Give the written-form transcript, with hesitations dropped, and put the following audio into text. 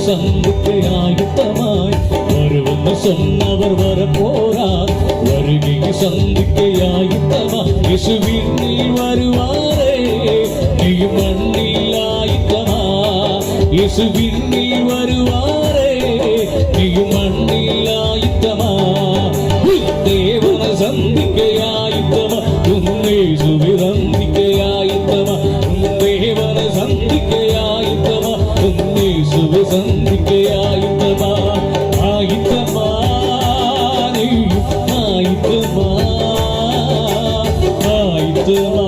சந்திக்க ஆயுத்தமாய் வருவன்னு சொன்னவர் வரப்போறார். வருகையை சந்திக்க ஆயுத்தமா இயேசுவின் நீ வருவாரே. நீயும் மண்ணில் ஆயுத்தமா இயேசுவின் நீ வருவாரே. நீயும் மண்ணில் ஆயுத்தமா தேவனை சந்திக்க ஆயுத்தமா உன்னேசுவை சந்திக்க ஆயுத்தமா தேவனை சந்திக்க ஆயுத்தமா உன்னேசுவை சந்திக்க ஆயுத்தமா ஆயுத்தமா நீ ஆயுத்தமா ஆயுத்தமா